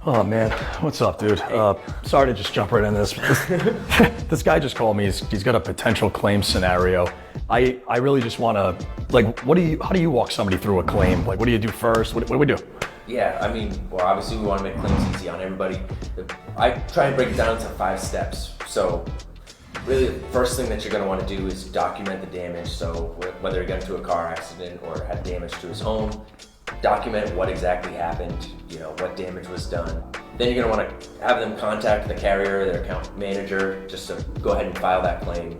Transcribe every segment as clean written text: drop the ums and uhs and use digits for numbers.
Oh man, what's up, dude? Sorry to just jump right into this. This guy just called me. He's got a potential claim scenario. I really just want to, like, how do you walk somebody through a claim? Like, what do you do first? What do we do? Yeah, I mean, well, obviously we want to make claims easy on everybody. I try and break it down into 5 steps. So really the first thing that you're going to want to do is document the damage. So whether you got into a car accident or had damage to his home, document what exactly happened, what damage was done. Then you're going to want to have them contact the carrier, their account manager, just to go ahead and file that claim.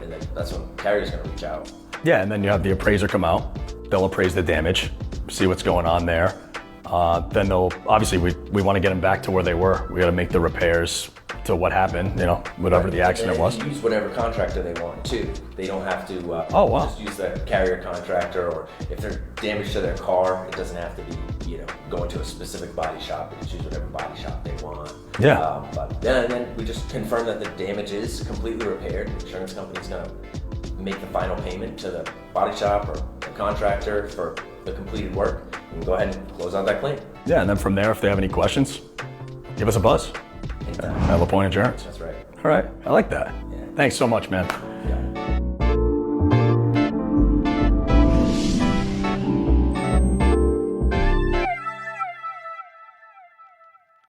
And then that's when the carrier's going to reach out. Yeah, and then you have the appraiser come out. They'll appraise the damage, see what's going on there. Then obviously we want to get them back to where they were. We got to make the repairs to what happened, whatever the accident was. Use whatever contractor they want too. They don't have to just use the carrier contractor, or if there's damage to their car, it doesn't have to be, going to a specific body shop. They just use whatever body shop they want. Yeah. But then we just confirm that the damage is completely repaired. The insurance company's gonna make the final payment to the body shop or the contractor for the completed work, and go ahead and close out that claim. Yeah, and then from there, if they have any questions, give us a buzz. At Lapointe Insurance. That's right. All right, I like that. Yeah. Thanks so much, man. Yeah.